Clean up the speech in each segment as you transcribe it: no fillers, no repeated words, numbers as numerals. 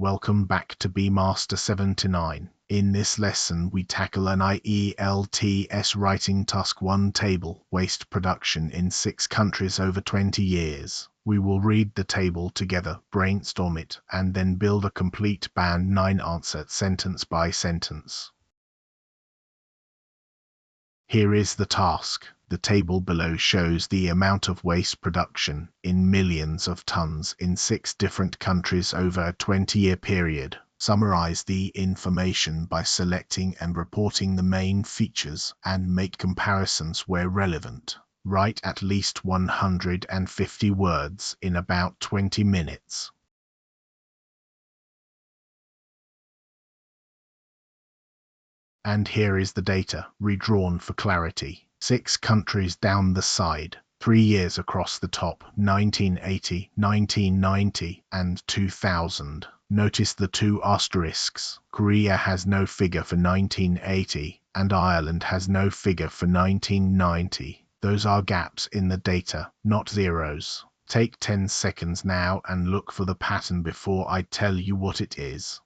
Welcome back to Master 79. In this lesson, we tackle an ielts writing task 1 table, waste production in 6 countries over 20 years. We will read the table together, brainstorm it, and then build a complete Band 9 answer sentence by sentence. Here is the task. The table below shows the amount of waste production in millions of tons in 6 different countries over a 20-year period. Summarize the information by selecting and reporting the main features and make comparisons where relevant. Write at least 150 words in about 20 minutes. And here is the data, redrawn for clarity. 6 countries down the side, 3 years across the top, 1980, 1990, and 2000. Notice the 2 asterisks. Korea has no figure for 1980, and Ireland has no figure for 1990. Those are gaps in the data, not zeros. Take 10 seconds now and look for the pattern before I tell you what it is.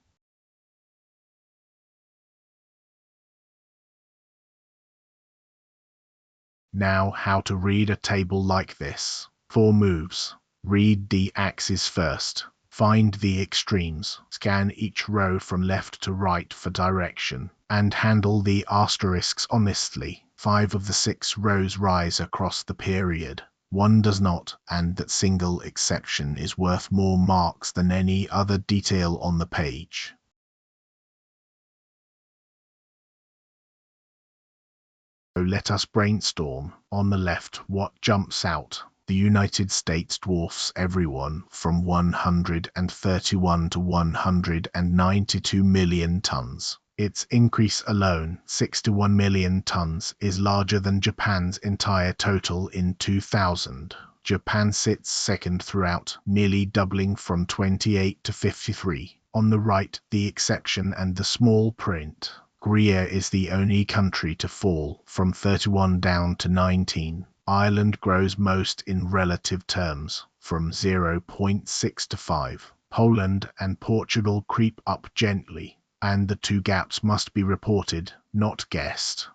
Now, how to read a table like this. 4 moves. Read the axes first. Find the extremes. Scan each row from left to right for direction. And handle the asterisks honestly. 5 of the 6 rows rise across the period. 1 does not, and that single exception is worth more marks than any other detail on the page. So let us brainstorm. On the left, what jumps out? The United States dwarfs everyone from 131 to 192 million tons. Its increase alone, 61 million tons, is larger than Japan's entire total in 2000. Japan sits second throughout, nearly doubling from 28 to 53. On the right, the exception and the small print. Korea is the only country to fall from 31 down to 19. Ireland grows most in relative terms, from 0.6 to 5. Poland and Portugal creep up gently, and the 2 gaps must be reported, not guessed.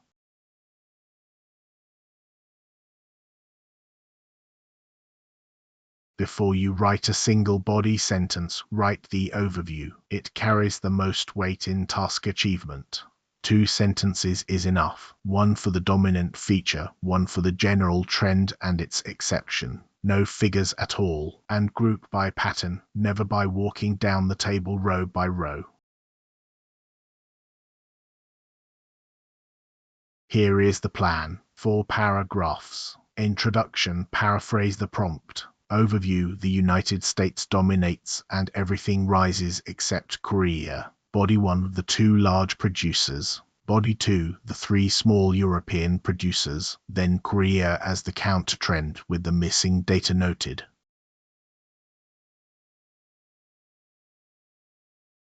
Before you write a single body sentence, write the overview. It carries the most weight in task achievement. 2 sentences is enough, 1 for the dominant feature, 1 for the general trend and its exception. No figures at all, and group by pattern, never by walking down the table row by row. Here is the plan. 4 paragraphs. Introduction, paraphrase the prompt. Overview, the United States dominates and everything rises except Korea. Body 1, the 2 large producers. Body 2, the 3 small European producers. Then Korea as the counter trend with the missing data noted.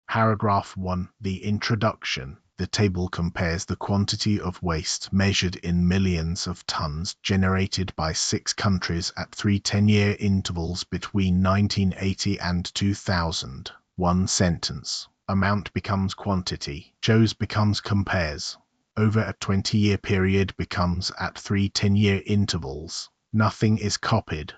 Paragraph 1, the introduction. The table compares the quantity of waste measured in millions of tons generated by 6 countries at 3 10-year intervals between 1980 and 2000. 1 sentence. Amount becomes quantity. Shows becomes compares. Over a 20-year period becomes at 3 10-year intervals. Nothing is copied.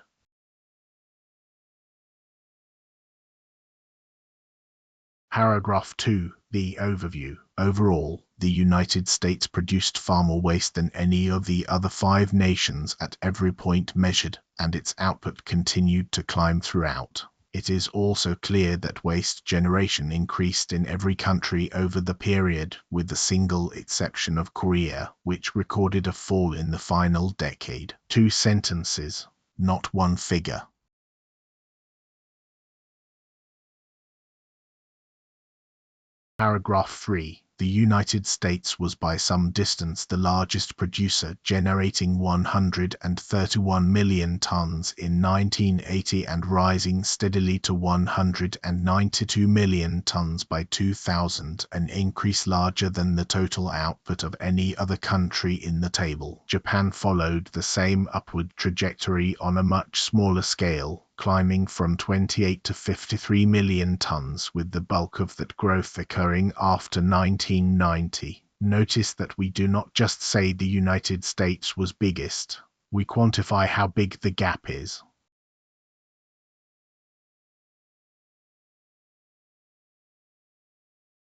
Paragraph 2, the overview. Overall, the United States produced far more waste than any of the other 5 nations at every point measured, and its output continued to climb throughout. It is also clear that waste generation increased in every country over the period, with the single exception of Korea, which recorded a fall in the final decade. 2 sentences, not 1 figure. Paragraph 3. The United States was by some distance the largest producer, generating 131 million tons in 1980 and rising steadily to 192 million tons by 2000, an increase larger than the total output of any other country in the table. Japan followed the same upward trajectory on a much smaller scale. climbing from 28 to 53 million tons, with the bulk of that growth occurring after 1990. Notice that we do not just say the United States was biggest, we quantify how big the gap is.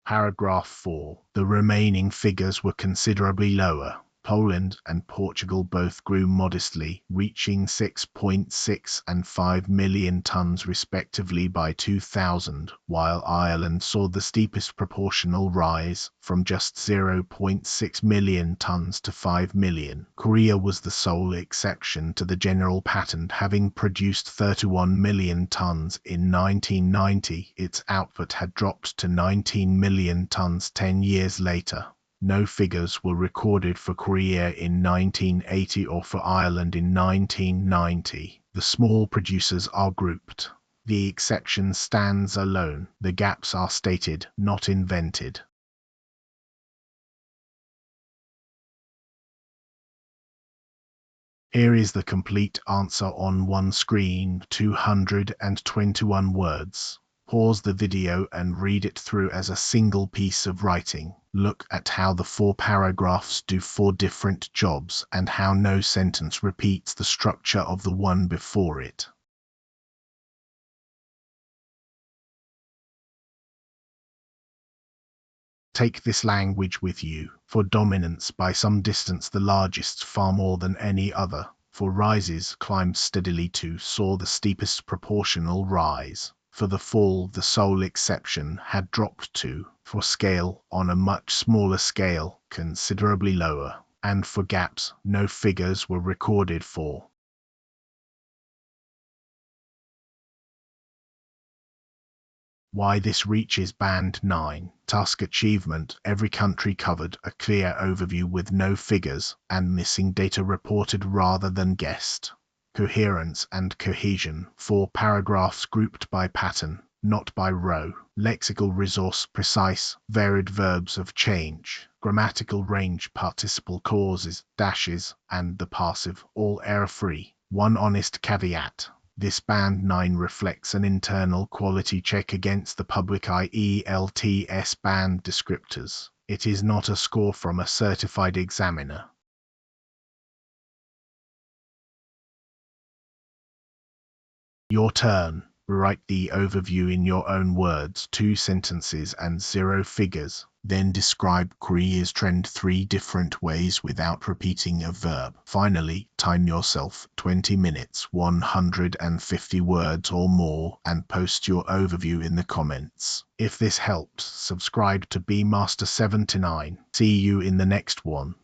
Paragraph 4. The remaining figures were considerably lower. Poland and Portugal both grew modestly, reaching 6.6 and 5 million tons respectively by 2000, while Ireland saw the steepest proportional rise, from just 0.6 million tons to 5 million. Korea was the sole exception to the general pattern, having produced 31 million tons in 1990. Its output had dropped to 19 million tons 10 years later. No figures were recorded for Korea in 1980 or for Ireland in 1990. The small producers are grouped. The exception stands alone. The gaps are stated, not invented. Here is the complete answer on one screen, 221 words. Pause the video and read it through as a single piece of writing. Look at how the 4 paragraphs do 4 different jobs and how no sentence repeats the structure of the one before it. Take this language with you. For dominance by some distance the largest, far more than any other. For rises, climbed steadily to, saw the steepest proportional rise. For the fall, the sole exception, had dropped to. For scale, on a much smaller scale, considerably lower. And for gaps, no figures were recorded for. Why this reaches Band 9. Task achievement. Every country covered, a clear overview with no figures, and missing data reported rather than guessed. Coherence and cohesion. 4 paragraphs grouped by pattern, not by row. Lexical resource precise, varied verbs of change. Grammatical range, participle clauses, dashes, and the passive, all error-free. One honest caveat. This Band 9 reflects an internal quality check against the public ielts band descriptors. It is not a score from a certified examiner. Your turn. Write the overview in your own words, 2 sentences and 0 figures. Then describe Korea's trend 3 different ways without repeating a verb. Finally, time yourself, 20 minutes, 150 words or more, and post your overview in the comments. If this helped, subscribe to BMaster79. See you in the next one.